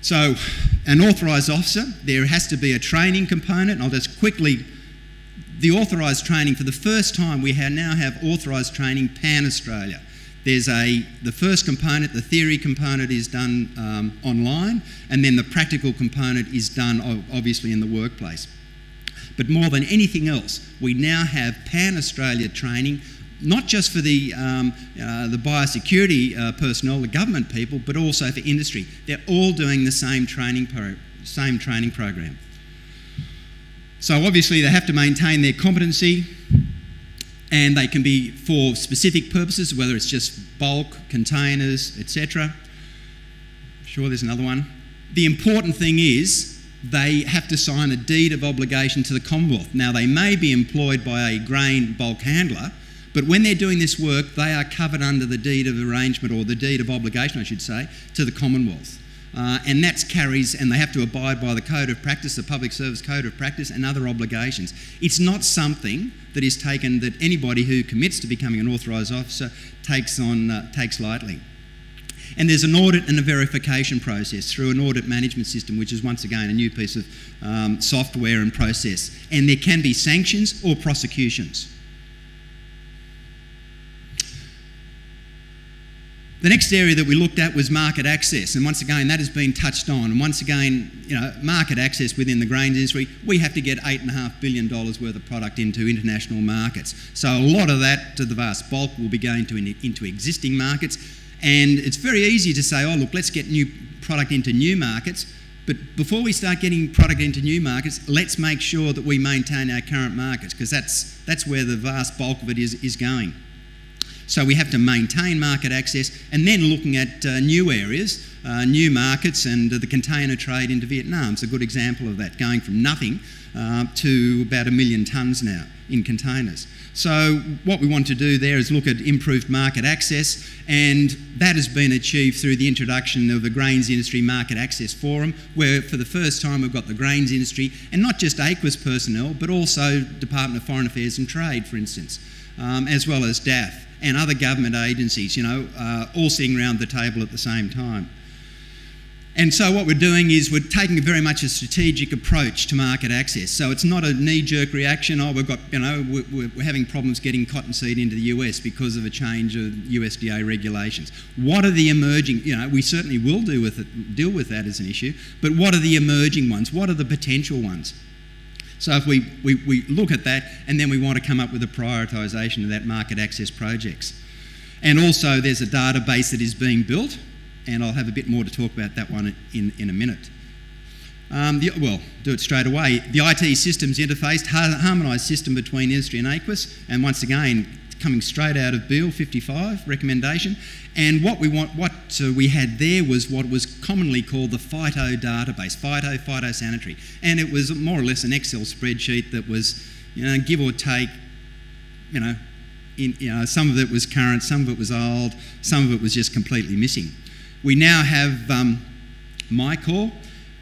So, an authorised officer, there has to be a training component, and I'll just quickly, the authorised training, for the first time we now have authorised training pan-Australia. There's the first component, the theory component, is done online, and then the practical component is done obviously in the workplace. But more than anything else, we now have pan-Australia training, not just for the biosecurity personnel, the government people, but also for industry. They're all doing the same training program. So obviously they have to maintain their competency, and they can be for specific purposes, whether it's just bulk, containers, etc. Sure, there's another one. The important thing is they have to sign a deed of obligation to the Commonwealth. Now, they may be employed by a grain bulk handler, but when they're doing this work, they are covered under the deed of arrangement, or the deed of obligation, I should say, to the Commonwealth. And that carries, and they have to abide by the Code of Practice, the Public Service Code of Practice, and other obligations. It's not something that is taken, that anybody who commits to becoming an authorised officer takes lightly. And there's an audit and a verification process through an audit management system, which is once again a new piece of software and process. And there can be sanctions or prosecutions. The next area that we looked at was market access, and once again that has been touched on. And once again, market access within the grains industry, we have to get $8.5 billion worth of product into international markets. So a lot of that, the vast bulk, will be going into existing markets. And it's very easy to say, oh look, let's get new product into new markets. But before we start getting product into new markets, let's make sure that we maintain our current markets, because that's where the vast bulk of it is going. So we have to maintain market access, and then looking at new areas, new markets, and the container trade into Vietnam is a good example of that, going from nothing to about 1 million tonnes now in containers. So what we want to do there is look at improved market access, and that has been achieved through the introduction of a Grains Industry Market Access Forum, where for the first time we've got the grains industry, and not just ABARES personnel, but also Department of Foreign Affairs and Trade, for instance, as well as DAF. And other government agencies, all sitting around the table at the same time. And so what we're doing is we're taking very much a strategic approach to market access. So it's not a knee-jerk reaction, oh, we've got, we're having problems getting cottonseed into the US because of a change of USDA regulations. What are the emerging, we certainly will deal with that as an issue, but what are the emerging ones? What are the potential ones? So if we look at that, and then we want to come up with a prioritisation of that market access projects. And also there's a database that is being built, and I'll have a bit more to talk about that one in a minute. Well, do it straight away. The IT systems interface, harmonised system between industry and ABARES, and once again, coming straight out of Bill 55 recommendation. And what we had there was what was commonly called the PhyTo database, phytosanitary, and it was more or less an Excel spreadsheet that was, give or take, some of it was current, some of it was old, some of it was just completely missing. We now have MyCore,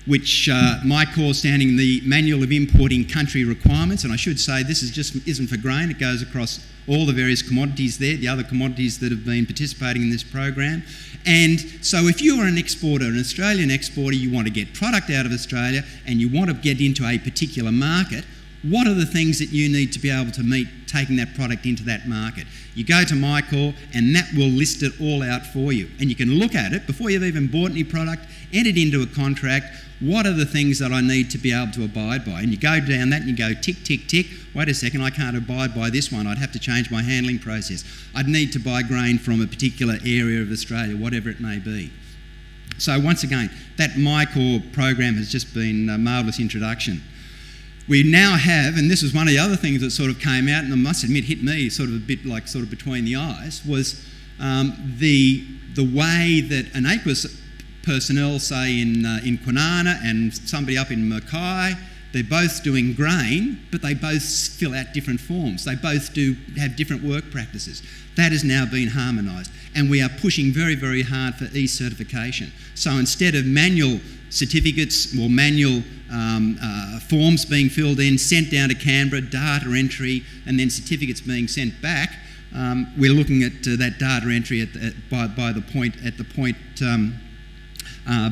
which MyCore standing the Manual of Importing Country Requirements, and I should say this isn't for grain, it goes across all the various commodities there, the other commodities that have been participating in this program. And so if you're an exporter, an Australian exporter, you want to get product out of Australia and you want to get into a particular market, what are the things that you need to be able to meet taking that product into that market? You go to MyCore and that will list it all out for you. And you can look at it before you've even bought any product, entered into a contract, what are the things that I need to be able to abide by? And you go down that and you go tick, tick, tick, wait a second, I can't abide by this one, I'd have to change my handling process. I'd need to buy grain from a particular area of Australia, whatever it may be. So once again, that MyCore program has just been a marvellous introduction. We now have, and this was one of the other things that sort of came out, and I must admit hit me sort of a bit like sort of between the eyes, was the way that an ABARES personnel, say in Kwinana and somebody up in Mackay, they're both doing grain, but they both fill out different forms. They both have different work practices. That has now been harmonised, and we are pushing very, very hard for e-certification. So instead of manual certificates or manual forms being filled in, sent down to Canberra, data entry, and then certificates being sent back, we're looking at that data entry at the point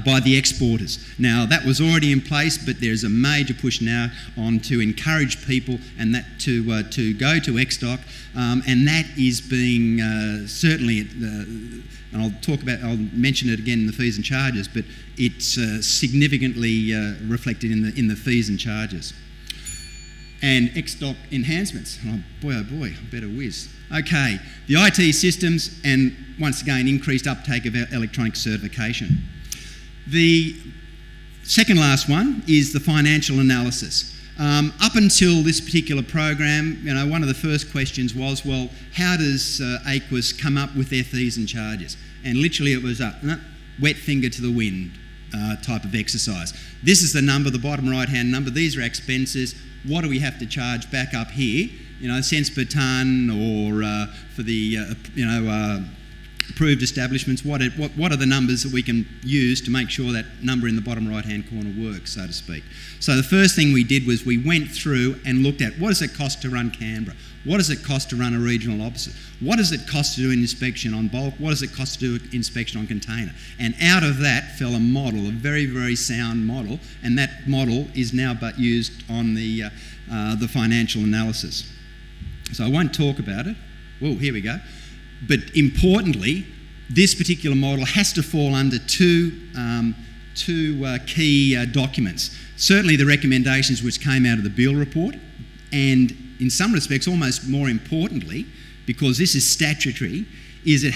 by the exporters. Now, that was already in place, but there's a major push now on to encourage people and that to go to exstock, and that is being certainly, and I'll mention it again in the fees and charges, but it's significantly reflected in the fees and charges. And exstock enhancements. Oh boy, I better whiz. Okay, the IT systems and once again increased uptake of electronic certification. The second last one is the financial analysis. Up until this particular program, you know, one of the first questions was, well, how does AQUIS come up with their fees and charges? And literally it was a wet finger to the wind type of exercise. This is the number, the bottom right-hand number. These are expenses. What do we have to charge back up here? You know, cents per tonne, or for the approved establishments. What are the numbers that we can use to make sure that number in the bottom right-hand corner works, so to speak? So the first thing we did was we went through and looked at what does it cost to run Canberra? What does it cost to run a regional office? What does it cost to do an inspection on bulk? What does it cost to do an inspection on container? And out of that fell a model, a very, very sound model, and that model is now but used on the financial analysis. So I won't talk about it. Whoa, here we go. But importantly, this particular model has to fall under two key documents. Certainly the recommendations which came out of the Beale report, and in some respects almost more importantly, because this is statutory, it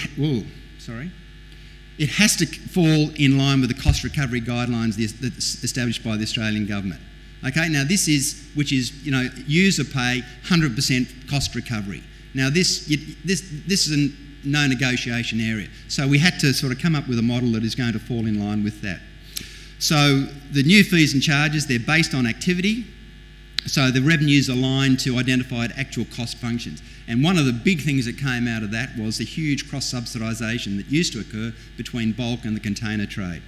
has to fall in line with the cost recovery guidelines that's established by the Australian government. Okay, now this is, which is, you know, user pay, 100% cost recovery. Now this is a no negotiation area. So we had to sort of come up with a model that is going to fall in line with that. So the new fees and charges, they're based on activity. So the revenues aligned to identified actual cost functions. And one of the big things that came out of that was the huge cross-subsidisation that used to occur between bulk and the container trade.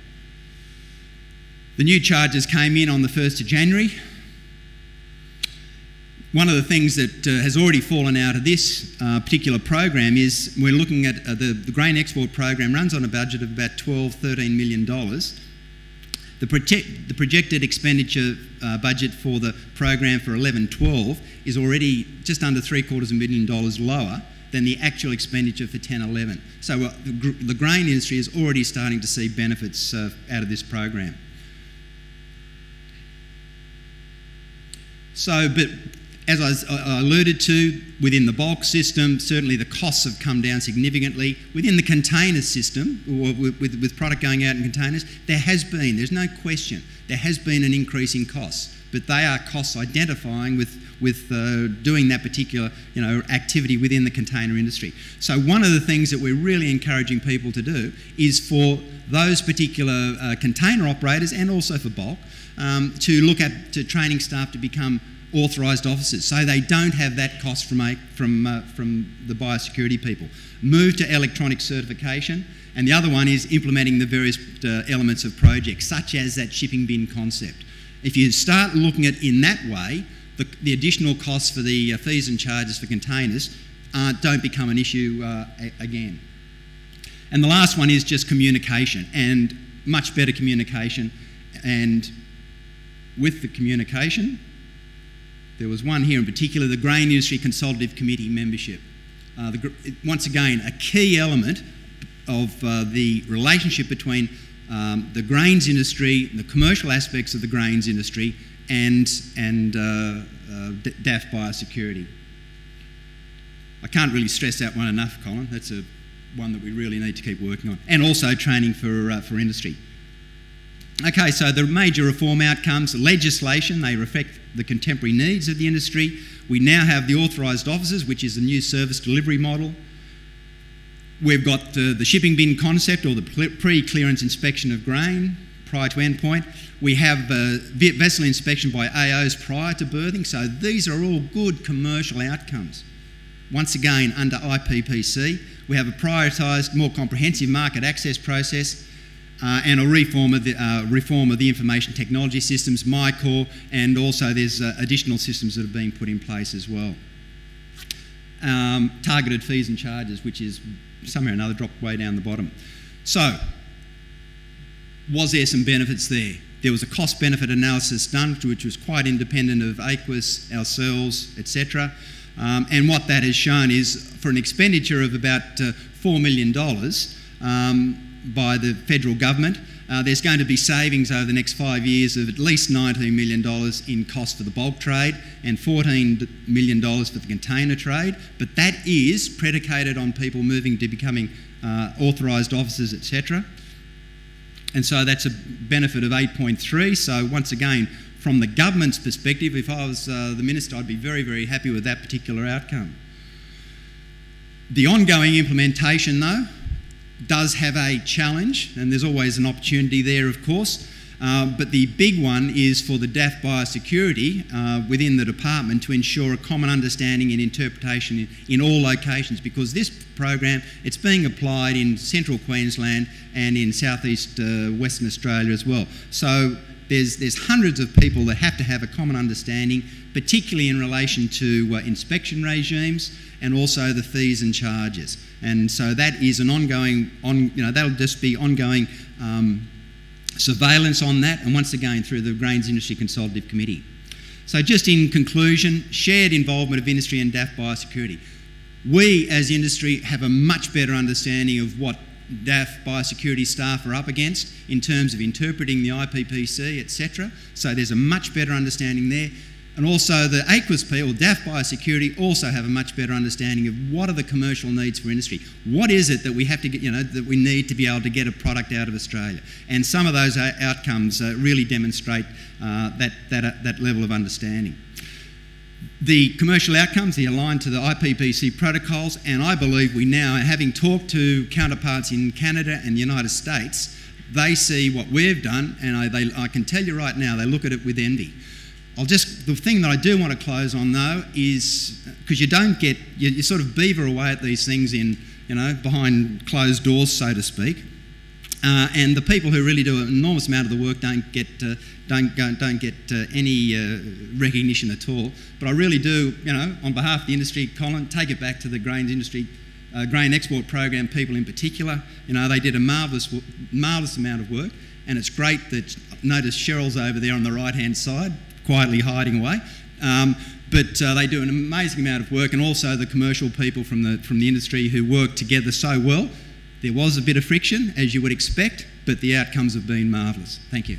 The new charges came in on the 1st of January. One of the things that has already fallen out of this particular program is we're looking at the grain export program runs on a budget of about $12–13 million. The projected expenditure budget for the program for 11–12 is already just under $750 million lower than the actual expenditure for 10–11. So the grain industry is already starting to see benefits out of this program. So, but as I alluded to, within the bulk system, certainly the costs have come down significantly. Within the container system, or with product going out in containers, there's no question, there has been an increase in costs, but they are costs identifying with doing that particular, you know, activity within the container industry. So one of the things that we're really encouraging people to do is for those particular container operators, and also for bulk, to look at training staff to become authorised officers, so they don't have that cost from the biosecurity people. Move to electronic certification, and the other one is implementing the various elements of projects, such as that shipping bin concept. If you start looking at it in that way, the additional costs for the fees and charges for containers don't become an issue again. And the last one is just communication, and much better communication. And with the communication, there was one here in particular, the Grain Industry Consultative Committee membership. Once again, a key element of the relationship between the grains industry, the commercial aspects of the grains industry, and DAF Biosecurity. I can't really stress that one enough, Colin. That's one that we really need to keep working on. And also training for industry. Okay, so the major reform outcomes, legislation, they reflect the contemporary needs of the industry. We now have the authorised officers, which is the new service delivery model. We've got the shipping bin concept, or the pre-clearance inspection of grain prior to endpoint. We have vessel inspection by AOs prior to berthing. So these are all good commercial outcomes. Once again, under IPPC, we have a prioritised, more comprehensive market access process, and a reform of the information technology systems, MyCore, and also there's additional systems that have been put in place as well. Targeted fees and charges, which is somehow or another dropped way down the bottom. So, was there some benefits there? There was a cost-benefit analysis done, which was quite independent of ABARES, ourselves, etc. And what that has shown is, for an expenditure of about $4 million by the federal government, there's going to be savings over the next 5 years of at least $19 million in cost for the bulk trade and $14 million for the container trade. But that is predicated on people moving to becoming authorised officers, etc. And so that's a benefit of 8.3. So once again, from the government's perspective, if I was the minister, I'd be very, very happy with that particular outcome. The ongoing implementation, though, does have a challenge, and there's always an opportunity there, of course. But the big one is for the DAF Biosecurity within the department to ensure a common understanding and interpretation in all locations, because this program, it's being applied in central Queensland and in southeast Western Australia as well. So there's hundreds of people that have to have a common understanding, particularly in relation to inspection regimes and also the fees and charges. And so that is an ongoing, that'll just be ongoing surveillance on that, and once again through the Grains Industry Consultative Committee. So just in conclusion, shared involvement of industry and DAF Biosecurity. We as industry have a much better understanding of what DAF Biosecurity staff are up against in terms of interpreting the IPPC, etc. So there's a much better understanding there. And also the ABARES people, DAF Biosecurity, also have a much better understanding of what are the commercial needs for industry. What is it that we have to get, that we need to be able to get a product out of Australia? And some of those outcomes really demonstrate that level of understanding. The commercial outcomes, they align to the IPPC protocols, and I believe we now, having talked to counterparts in Canada and the United States, they see what we've done, and I can tell you right now, they look at it with envy. The thing that I do want to close on though is, because you sort of beaver away at these things in, behind closed doors, so to speak, and the people who really do an enormous amount of the work don't get any recognition at all. But I really do, on behalf of the industry, Colin, take it back to the grains industry, grain export program people in particular. They did a marvellous amount of work, and it's great that, notice Cheryl's over there on the right-hand side, quietly hiding away. But they do an amazing amount of work, and also the commercial people from the industry who work together so well. There was a bit of friction, as you would expect, but the outcomes have been marvellous. Thank you.